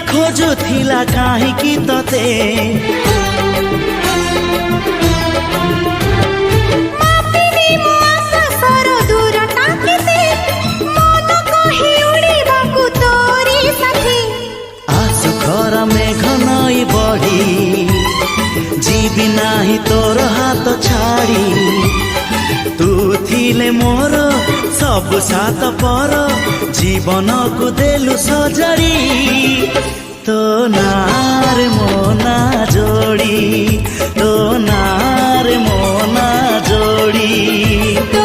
खोजुथिला काहींकि तते मापिनी मो आकाशर दूरता केते मन कहि उड़िबाकु तोरी साथी आसु खर मेघ नई बढी जीवी नाही तोर हात छाड़ी तू थिले मोर सब सात पर जीवन को देलु सजरी तो नार मोना जोड़ी तो नार मोना जोड़ी।